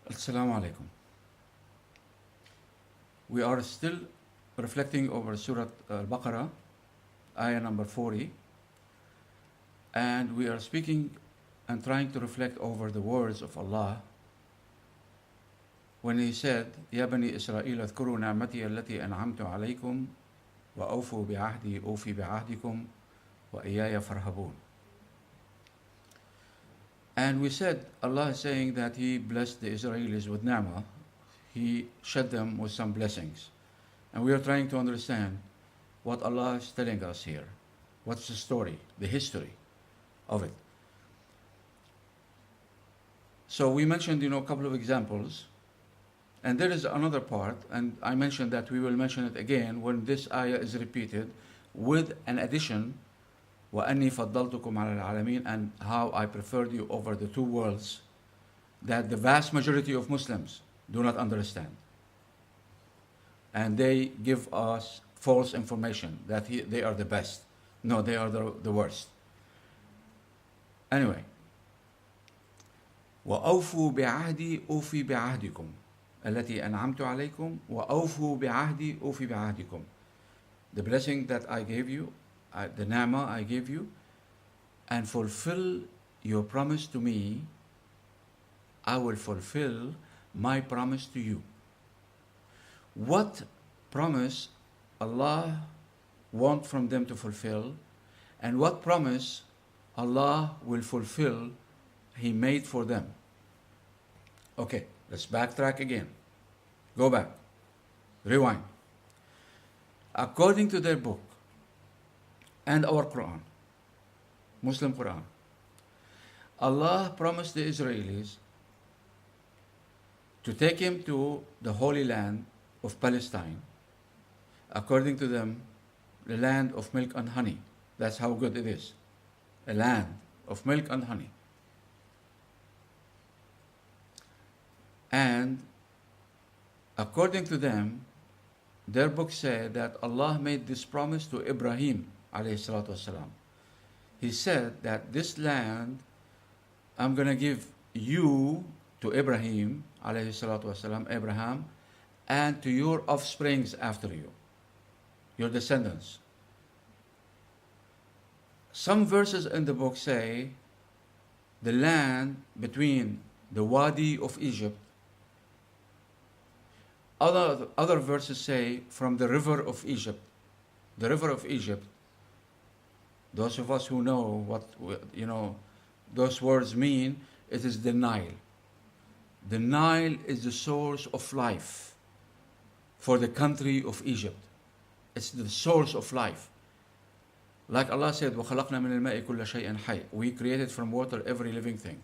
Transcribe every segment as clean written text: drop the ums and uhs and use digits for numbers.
Assalamu alaikum. We are still reflecting over Surah Al-Baqarah, ayah number 40, and we are speaking and trying to reflect over the words of Allah when He said, يا بني إسرائيل اذكروا نعمتي التي أنعمت عليكم وأوفوا بعهدي أوفي بعهدكم وإياي فارهبون. And we said, Allah is saying that He blessed the Israelis with ni'mah. He shed them with some blessings. And we are trying to understand what Allah is telling us here. What's the story, the history of it. So we mentioned, a couple of examples. And there is another part, and I mentioned that we will mention it again when this ayah is repeated with an addition, وَأَنِّي فَضَّلْتُكُمْ عَلَى الْعَالَمِينَ, and how I preferred you over the two worlds that the vast majority of Muslims do not understand. And they give us false information that they are the best. No, they are the worst. Anyway, وَأَوْفُوا بِعَهْدِي أُوفِي بِعَهْدِكُمْ التي أنعمت عليكم وأوفوا بعهدي أوفي بعهدكم. The blessing that I gave you, the ni'mah I gave you, and fulfill your promise to me, I will fulfill my promise to you. What promise Allah wants from them to fulfill, and what promise Allah will fulfill He made for them. Okay, let's backtrack again. Go back. Rewind. According to their book and our Quran, Muslim Quran, Allah promised the Israelis to take him to the Holy Land of Palestine. According to them, the land of milk and honey. That's how good it is. A land of milk and honey. And according to them, their book said that Allah made this promise to Ibrahim alayhi salatu wasalam. He said that this land I'm going to give you to Ibrahim alayhi salatu wasalam, Abraham, and to your offsprings after you, your descendants. Some verses in the book say the land between the Wadi of Egypt. Other verses say from the river of Egypt. The river of Egypt. Those of us who know what those words mean, it is the Nile. The Nile is the source of life for the country of Egypt. It's the source of life. Like Allah said, وَخَلَقْنَا مِنَ الْمَاءِ كُلَّ شَيْءٍ حَيٍّ. We created from water every living thing.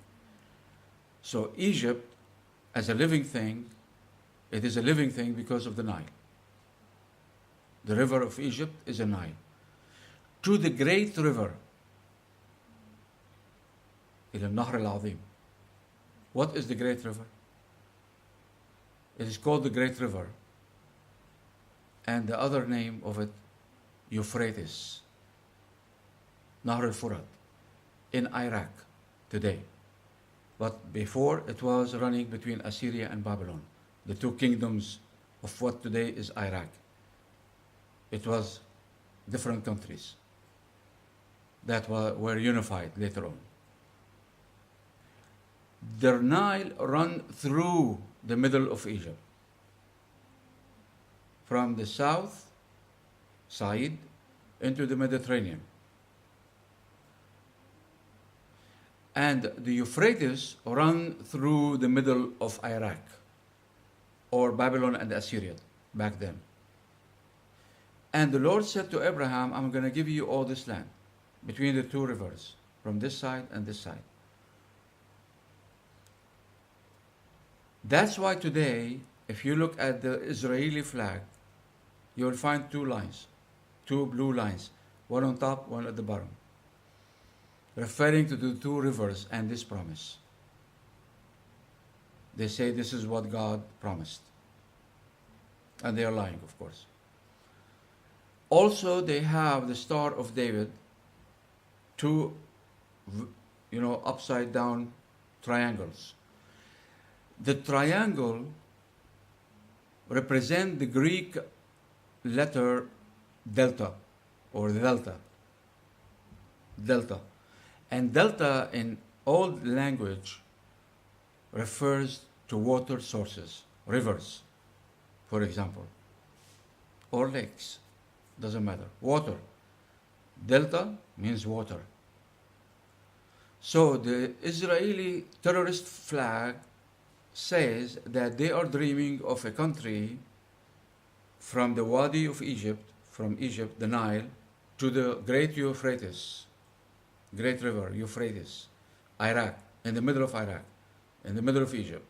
So Egypt, as a living thing, it is a living thing because of the Nile. The river of Egypt is a Nile. To the great river, إلى النهر العظيم. What is the great river? It is called the Great River. And the other name of it, Euphrates. Nahr al-Furat. In Iraq today. But before it was running between Assyria and Babylon. The two kingdoms of what today is Iraq. It was different countries that were unified later on. The Nile run through the middle of Egypt. From the south side into the Mediterranean. And the Euphrates run through the middle of Iraq, or Babylon and Assyria back then. And the Lord said to Abraham, I'm going to give you all this land between the two rivers, from this side and this side. That's why today, if you look at the Israeli flag, you will find two lines, two blue lines, one on top, one at the bottom, referring to the two rivers and this promise. They say this is what God promised. And they are lying, of course. Also, they have the Star of David, two, upside down triangles. The triangle represents the Greek letter delta, or delta. Delta. And delta in old language refers to water sources, rivers, for example, or lakes, doesn't matter. Water. Delta means water. So the Israeli terrorist flag says that they are dreaming of a country from the Wadi of Egypt, from Egypt, the Nile, to the great Euphrates, great river, Euphrates, Iraq, in the middle of Iraq, in the middle of Egypt.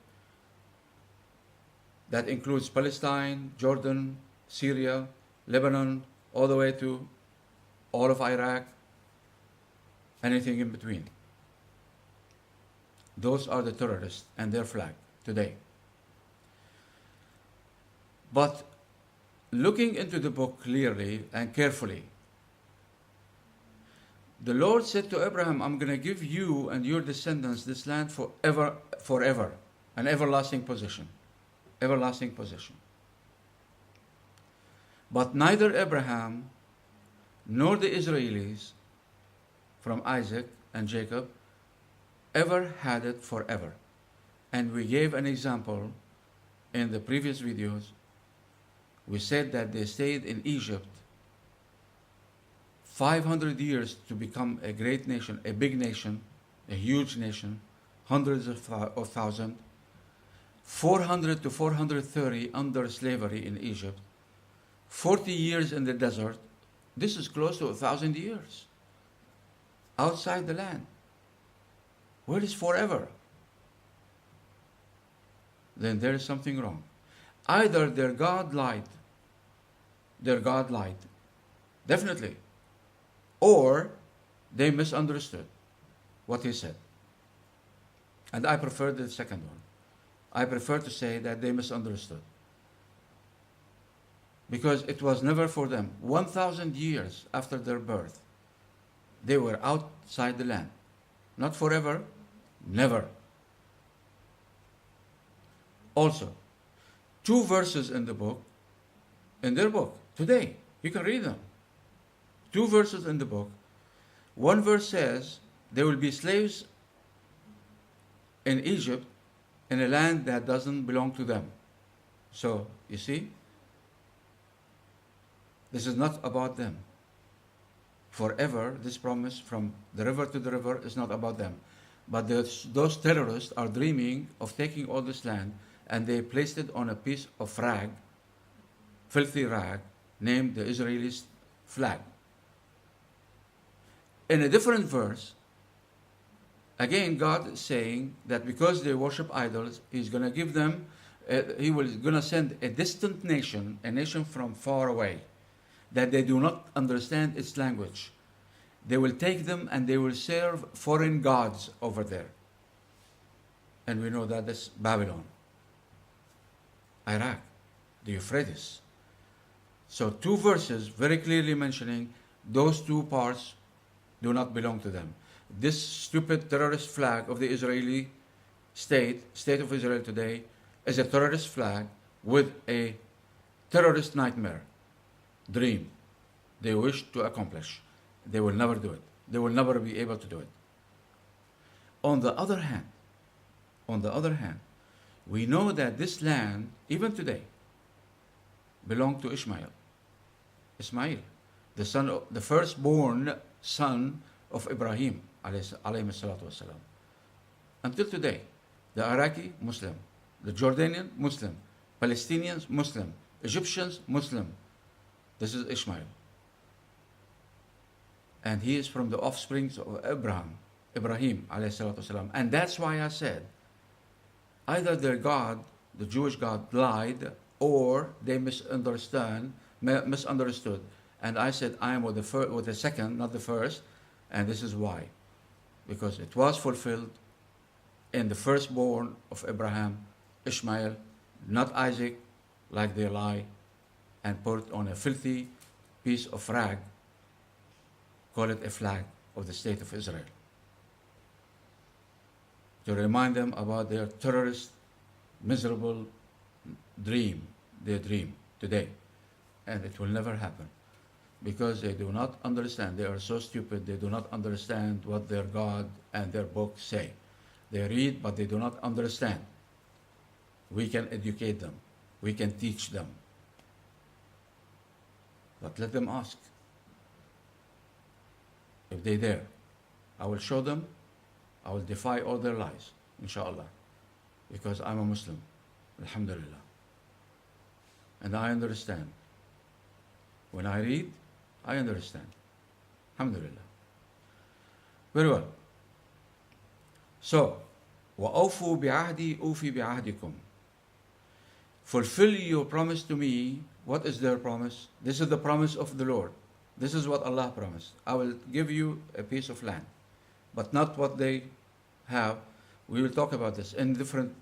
That includes Palestine, Jordan, Syria, Lebanon, all the way to all of Iraq, anything in between. Those are the terrorists and their flag today. But looking into the book clearly and carefully, the Lord said to Abraham, I'm going to give you and your descendants this land forever, an everlasting possession. Everlasting possession. But neither Abraham nor the Israelis from Isaac and Jacob ever had it forever. And we gave an example in the previous videos. We said that they stayed in Egypt 500 years to become a great nation, a big nation, a huge nation, hundreds of thousands, 400 to 430 under slavery in Egypt, 40 years in the desert. This is close to 1,000 years outside the land. Where is forever? Then there is something wrong. Either their God lied, definitely, or they misunderstood what he said. And I prefer the second one. I prefer to say that they misunderstood. Because it was never for them. 1,000 years after their birth, they were outside the land. Not forever, never. Also, 2 verses in their book, today, you can read them. 2 verses in the book. One verse says, they will be slaves in Egypt, in a land that doesn't belong to them. So, you see, this is not about them. Forever, this promise from the river to the river is not about them. But those terrorists are dreaming of taking all this land, and they placed it on a piece of rag, filthy rag, named the Israeli flag. In a different verse, again, God is saying that because they worship idols, He's going to give them, He was going to send a distant nation, a nation from far away, that they do not understand its language. They will take them and they will serve foreign gods over there. And we know that that's Babylon, Iraq, the Euphrates. So 2 verses very clearly mentioning those 2 parts do not belong to them. This stupid terrorist flag of the Israeli state of Israel today, is a terrorist flag with a terrorist nightmare, dream they wish to accomplish. They will never do it. They will never be able to do it. On the other hand, we know that this land, even today, belonged to Ishmael, the firstborn son of Ibrahim, alayhi salatu wasalam. Until today, the Iraqi, Muslim, the Jordanian, Muslim, Palestinians, Muslim, Egyptians, Muslim. This is Ishmael. And he is from the offspring of Ibrahim, alayhi salatu wasalam. And that's why I said, either their God, the Jewish God, lied, or they misunderstood. And I said, I am with the second, not the first. And this is why. Because it was fulfilled in the firstborn of Abraham, Ishmael, not Isaac, like they lie, and put on a filthy piece of rag, call it a flag of the state of Israel, to remind them about their terrorist miserable dream they dream today, and it will never happen because they do not understand. They are so stupid, they do not understand what their God and their book say. They read, but they do not understand. We can educate them, we can teach them, but let them ask if they dare. I will show them, I will defy all their lies, inshallah, because I'm a Muslim, alhamdulillah. And I understand. When I read, I understand. Alhamdulillah. Very well. So, وَأَوْفُوا بِعَهْدِي أُوفِي بِعَهْدِكُمْ. Fulfill your promise to me. What is their promise? This is the promise of the Lord. This is what Allah promised. I will give you a piece of land, but not what they have. We will talk about this in different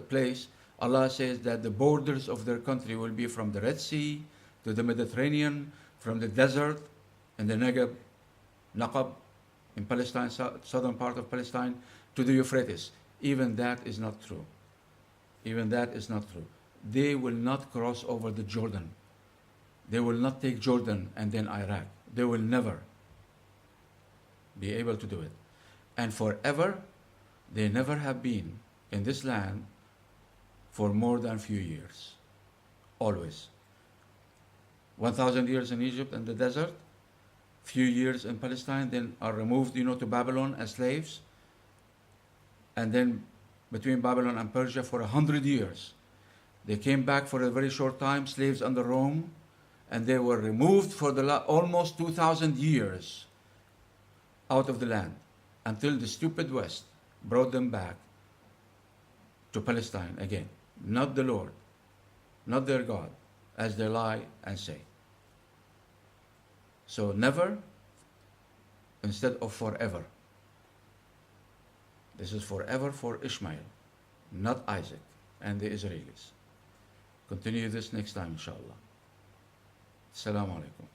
place. Allah says that the borders of their country will be from the Red Sea to the Mediterranean, from the desert and the Naqab in Palestine, southern part of Palestine, to the Euphrates. Even that is not true. Even that is not true. They will not cross over the Jordan. They will not take Jordan and then Iraq. They will never be able to do it. And forever, they never have been in this land for more than a few years. Always. 1,000 years in Egypt and the desert, few years in Palestine, then are removed, to Babylon as slaves. And then between Babylon and Persia for 100 years. They came back for a very short time, slaves under Rome, and they were removed for almost 2,000 years out of the land until the stupid West brought them back to Palestine again. Not the Lord, not their God, as they lie and say. So never instead of forever. This is forever for Ishmael, not Isaac and the Israelis. Continue this next time, inshallah. Assalamu alaikum.